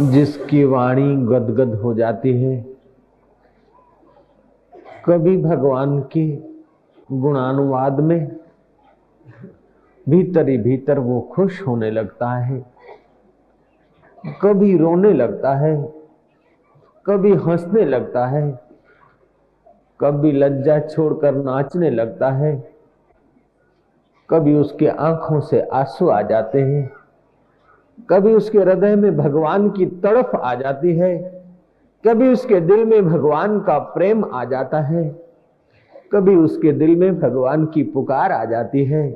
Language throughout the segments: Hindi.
जिसकी वाणी गदगद हो जाती है, कभी भगवान के गुणानुवाद में भीतर ही भीतर वो खुश होने लगता है, कभी रोने लगता है, कभी हंसने लगता है, कभी लज्जा छोड़कर नाचने लगता है, कभी उसके आंखों से आंसू आ जाते हैं, कभी उसके हृदय में भगवान की तड़प आ जाती है, कभी उसके दिल में भगवान का प्रेम आ जाता है, कभी उसके दिल में भगवान की पुकार आ जाती है,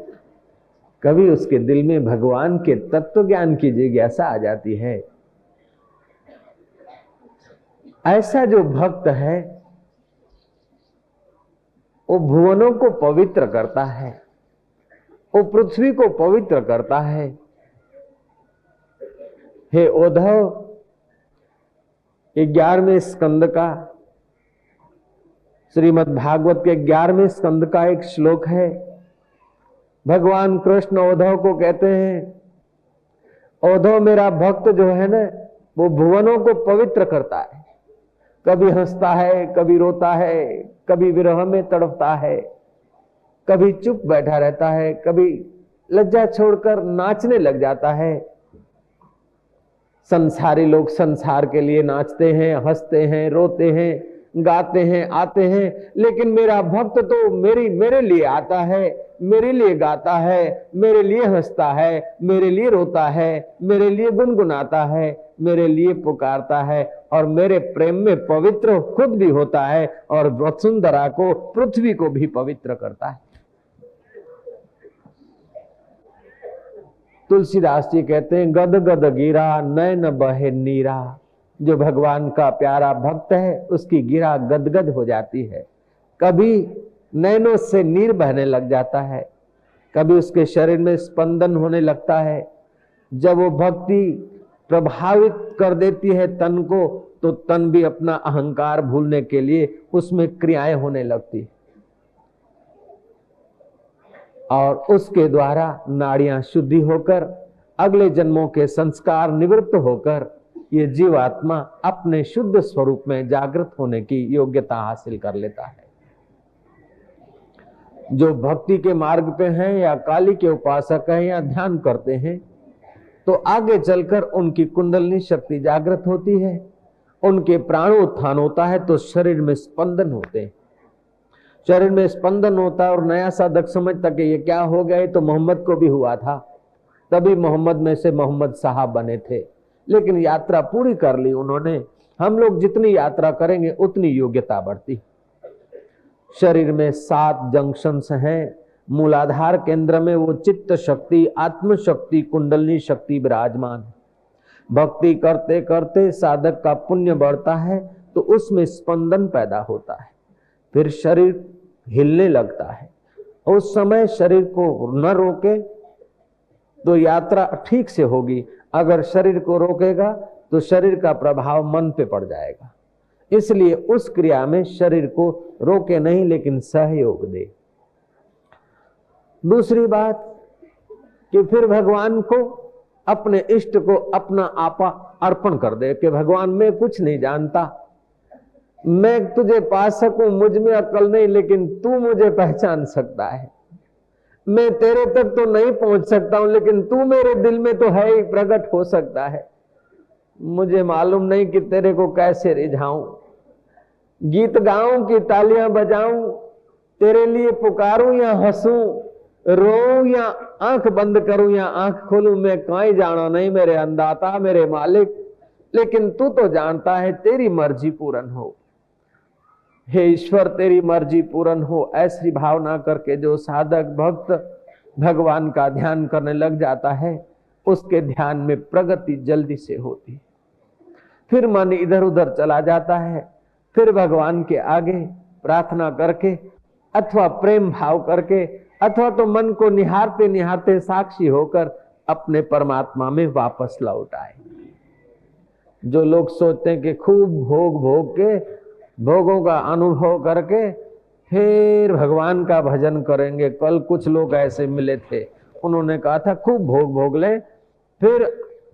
कभी उसके दिल में भगवान के तत्व ज्ञान की जिज्ञासा आ जाती है। ऐसा जो भक्त है वो भुवनों को पवित्र करता है, वो पृथ्वी को पवित्र करता है। हे उद्धव, 11वें स्कंद का, श्रीमद् भागवत के 11वें स्कंद का एक श्लोक है। भगवान कृष्ण उद्धव को कहते हैं, उद्धव मेरा भक्त जो है ना, वो भुवनों को पवित्र करता है। कभी हंसता है, कभी रोता है, कभी विरह में तड़पता है, कभी चुप बैठा रहता है, कभी लज्जा छोड़कर नाचने लग जाता है। संसारी लोग संसार के लिए नाचते हैं, हंसते हैं, रोते हैं, गाते हैं, आते हैं, लेकिन मेरा भक्त तो मेरे लिए आता है, मेरे लिए गाता है, मेरे लिए हंसता है, मेरे लिए रोता है, मेरे लिए गुनगुनाता है, मेरे लिए पुकारता है और मेरे प्रेम में पवित्र खुद भी होता है और वसुंधरा को, पृथ्वी को भी पवित्र करता है। तुलसीदास जी कहते हैं, गद गद गिरा नैन बहे नीरा। जो भगवान का प्यारा भक्त है उसकी गिरा गदगद हो जाती है, कभी नैनों से नीर बहने लग जाता है, कभी उसके शरीर में स्पंदन होने लगता है। जब वो भक्ति प्रभावित कर देती है तन को, तो तन भी अपना अहंकार भूलने के लिए उसमें क्रियाएं होने लगती है और उसके द्वारा नाड़ियां शुद्धि होकर, अगले जन्मों के संस्कार निवृत्त होकर ये जीवात्मा अपने शुद्ध स्वरूप में जागृत होने की योग्यता हासिल कर लेता है। जो भक्ति के मार्ग पे हैं या काली के उपासक हैं या ध्यान करते हैं, तो आगे चलकर उनकी कुंडलिनी शक्ति जागृत होती है, उनके प्राणोत्थान होता है, तो शरीर में स्पंदन होते हैं। शरीर में स्पंदन होता है और नया साधक समझता कि ये क्या हो गया, तो मोहम्मद को भी हुआ था, तभी मोहम्मद में से मोहम्मद साहब बने थे, लेकिन यात्रा पूरी कर ली उन्होंने। हम लोग जितनी यात्रा करेंगे उतनी योग्यता बढ़ती। शरीर में 7 जंक्शंस हैं। मूलाधार केंद्र में वो चित्त शक्ति, आत्म शक्ति, कुंडलिनी शक्ति विराजमान है। भक्ति करते करते साधक का पुण्य बढ़ता है तो उसमें स्पंदन पैदा होता है, फिर शरीर हिलने लगता है। उस समय शरीर को न रोके तो यात्रा ठीक से होगी, अगर शरीर को रोकेगा तो शरीर का प्रभाव मन पे पड़ जाएगा। इसलिए उस क्रिया में शरीर को रोके नहीं, लेकिन सहयोग दे। दूसरी बात कि फिर भगवान को, अपने इष्ट को अपना आपा अर्पण कर दे कि भगवान मैं कुछ नहीं जानता, मैं तुझे पा सकूं, मुझ में अक्ल नहीं, लेकिन तू मुझे पहचान सकता है। मैं तेरे तक तो नहीं पहुंच सकता हूं, लेकिन तू मेरे दिल में तो है ही, प्रकट हो सकता है। मुझे मालूम नहीं कि तेरे को कैसे रिझाऊं, गीत गाऊं कि तालियां बजाऊं, तेरे लिए पुकारूं या हंसूं, रोऊं या आंख बंद करूं या आंख खोलूं, मैं काई जाना नहीं मेरे अंदाता, मेरे मालिक, लेकिन तू तो जानता है, तेरी मर्जी पूर्ण हो। हे ईश्वर, तेरी मर्जी पूर्ण हो। ऐसी भावना करके जो साधक भक्त भगवान का ध्यान करने लग जाता है, उसके ध्यान में प्रगति जल्दी से होती है। फिर मन इधर उधर चला जाता है, फिर भगवान के आगे प्रार्थना करके अथवा प्रेम भाव करके अथवा तो मन को निहारते निहारते साक्षी होकर अपने परमात्मा में वापस लौट आए। जो लोग सोचते हैं कि खूब भोग भोग के, भोगों का अनुभव करके फिर भगवान का भजन करेंगे। कल कुछ लोग ऐसे मिले थे, उन्होंने कहा था खूब भोग भोग ले, फिर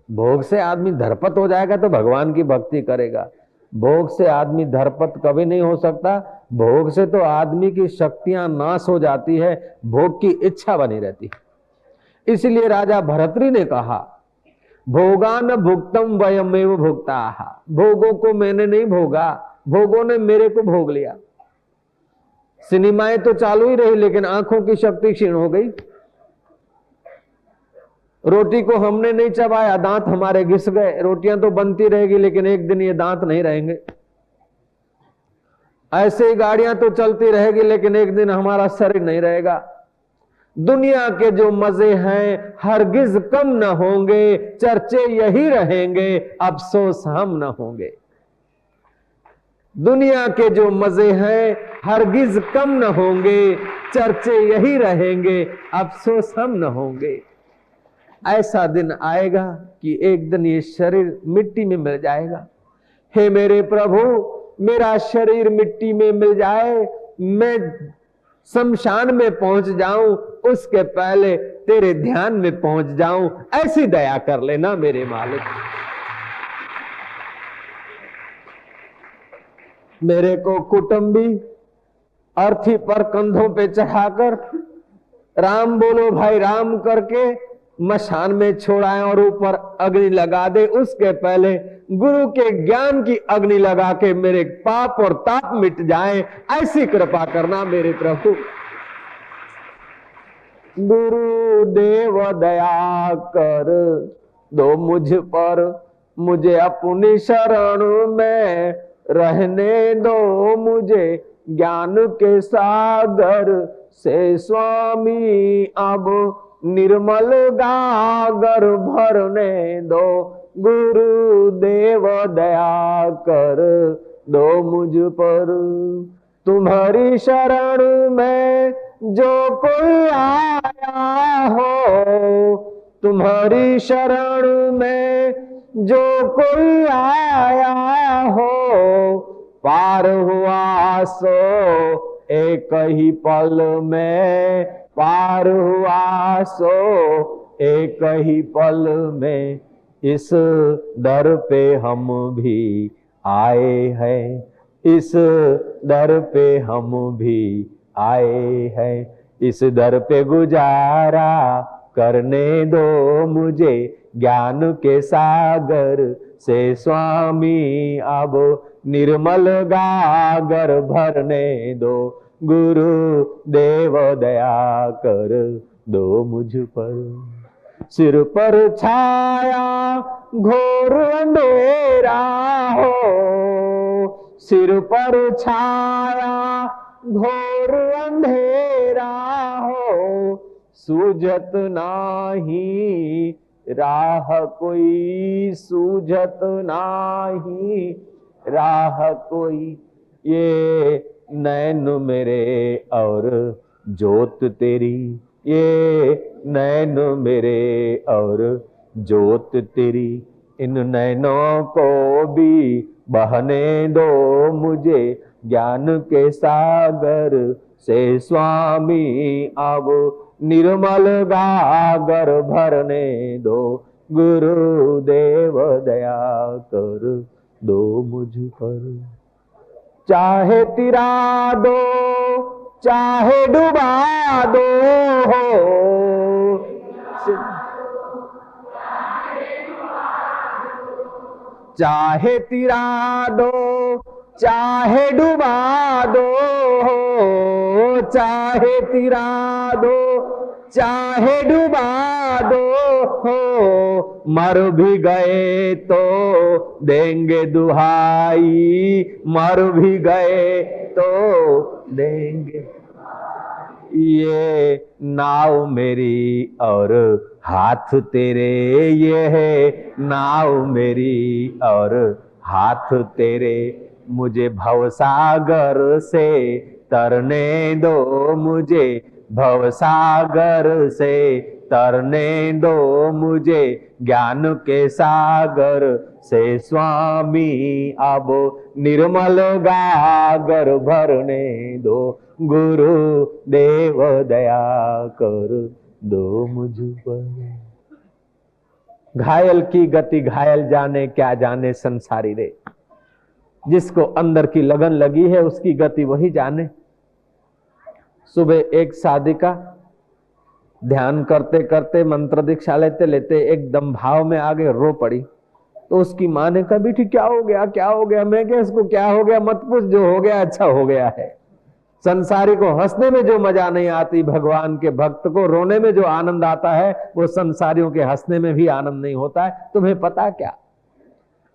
भोग से आदमी धरपत हो जाएगा तो भगवान की भक्ति करेगा। भोग से आदमी धरपत कभी नहीं हो सकता। भोग से तो आदमी की शक्तियां नाश हो जाती है, भोग की इच्छा बनी रहती है। इसलिए राजा भरतरी ने कहा, भोगान भुक्तम वयमेव भुक्ताः। भोगों को मैंने नहीं भोगा, भोगों ने मेरे को भोग लिया। सिनेमाएं तो चालू ही रही लेकिन आंखों की शक्ति क्षीण हो गई। रोटी को हमने नहीं चबाया, दांत हमारे घिस गए। रोटियां तो बनती रहेगी लेकिन एक दिन ये दांत नहीं रहेंगे। ऐसे ही गाड़ियां तो चलती रहेगी लेकिन एक दिन हमारा शरीर नहीं रहेगा। दुनिया के जो मजे हैं हरगिज कम न होंगे, चर्चे यही रहेंगे, अफसोस हम न होंगे। दुनिया के जो मजे हैं हरगिज कम न होंगे, चर्चे यही रहेंगे, अफसोस हम न होंगे। ऐसा दिन आएगा कि एक दिन ये शरीर मिट्टी में मिल जाएगा। हे मेरे प्रभु, मेरा शरीर मिट्टी में मिल जाए, मैं शमशान में पहुंच जाऊं, उसके पहले तेरे ध्यान में पहुंच जाऊं, ऐसी दया कर लेना मेरे मालिक। मेरे को कुटुंबी अर्थी पर कंधों पे चढ़ाकर राम बोलो भाई राम करके मशान में छोड़ाए और ऊपर अग्नि लगा दे, उसके पहले गुरु के ज्ञान की अग्नि लगा के मेरे पाप और ताप मिट जाए, ऐसी कृपा करना मेरे प्रभु। गुरु देव दया कर दो मुझ पर, मुझे अपनी शरण में रहने दो, मुझे ज्ञान के सागर से स्वामी अब निर्मल गागर भरने दो। गुरु देव दया कर दो मुझ पर, तुम्हारी शरण में जो कोई आया हो, तुम्हारी शरण में जो कोई आया हो, पार हुआ सो एक ही पल में, पार हुआ सो एक ही पल में। इस दर पे हम भी आए हैं, इस दर पे हम भी आए हैं, इस दर पे गुजारा करने दो मुझे, ज्ञान के सागर से स्वामी अब निर्मल गागर भरने दो। गुरु देव दया कर दो मुझ पर, सिर पर छाया घोर अंधेरा हो, सिर पर छाया घोर अंधेरा हो, सूझत नाही राह कोई, सूझत नाही राह कोई। ये नैन मेरे और जोत तेरी, ये नैन मेरे और जोत तेरी, इन नैनों को भी बहने दो मुझे, ज्ञान के सागर से स्वामी अब निर्मल गागर भरने दो। गुरु देव दया कर दो मुझ पर, चाहे तिरा दो चाहे डुबा दो हो, चाहे तिरा दो चाहे डुबा दो हो, चाहे तिरा दो चाहे डुबा दो हो, मर भी गए तो देंगे दुहाई, मर भी गए तो देंगे। ये नाव मेरी और हाथ तेरे, ये है नाव मेरी और हाथ तेरे, मुझे भवसागर से तरने दो मुझे, भवसागर से तरने दो मुझे, ज्ञान के सागर से स्वामी अब निर्मल गागर भरने दो। गुरु देव दया कर दो मुझ पर। घायल की गति घायल जाने, क्या जाने संसारी रे। जिसको अंदर की लगन लगी है उसकी गति वही जाने। सुबह एक साधिका ध्यान करते करते मंत्र दीक्षा लेते लेते एकदम भाव में आगे रो पड़ी। तो उसकी माँ ने कहा बेटी क्या हो गया, क्या हो गया? मैं क्या इसको क्या हो गया मत पूछ, जो हो गया अच्छा हो गया है। संसारी को हंसने में जो मजा नहीं आती, भगवान के भक्त को रोने में जो आनंद आता है, वो संसारियों के हंसने में भी आनंद नहीं होता है। तुम्हें पता क्या?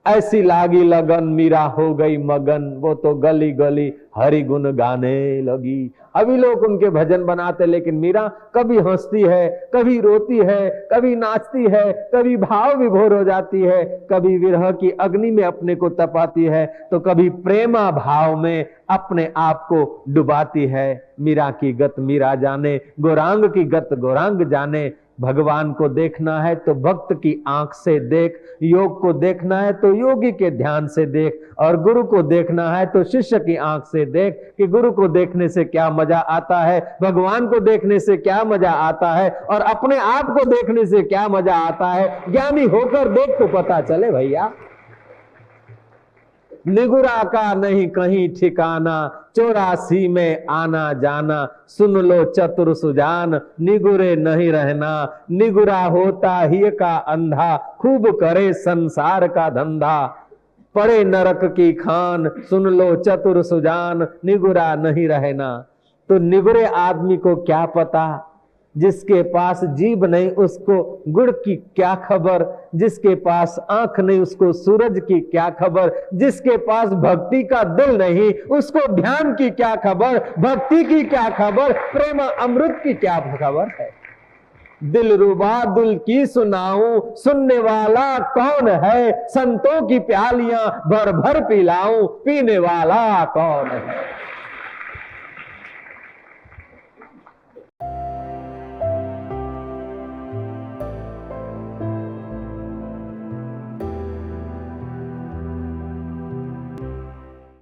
ऐसी लागी लगन मीरा हो गई मगन, वो तो गली गली हरि गुण गाने लगी। अभी लोग उनके भजन बनाते, लेकिन मीरा कभी हंसती है, कभी रोती है, कभी नाचती है, कभी भाव विभोर हो जाती है, कभी विरह की अग्नि में अपने को तपाती है, तो कभी प्रेमा भाव में अपने आप को डुबाती है। मीरा की गत मीरा जाने, गौरांग की गत गौरांग जाने। भगवान को देखना है तो भक्त की आंख से देख, योग को देखना है तो योगी के ध्यान से देख, और गुरु को देखना है तो शिष्य की आंख से देख कि गुरु को देखने से क्या मजा आता है, भगवान को देखने से क्या मजा आता है, और अपने आप को देखने से क्या मजा आता है। ज्ञानी होकर देख तो पता चले भैया। निगुरा का नहीं कहीं ठिकाना, 84 में आना जाना। सुन लो चतुर सुजान, निगुरे नहीं रहना। निगुरा होता ही का अंधा, खूब करे संसार का धंधा। पड़े नरक की खान, सुन लो चतुर सुजान, निगुरा नहीं रहना। तो निगुरे आदमी को क्या पता? जिसके पास जीभ नहीं उसको गुड़ की क्या खबर, जिसके पास आंख नहीं उसको सूरज की क्या खबर, जिसके पास भक्ति का दिल नहीं उसको ध्यान की क्या खबर, भक्ति की क्या खबर, प्रेम अमृत की क्या खबर है। दिल रुबा दिल की सुनाऊं, सुनने वाला कौन है? संतों की प्यालियां भर भर पिलाऊं, पीने वाला कौन है?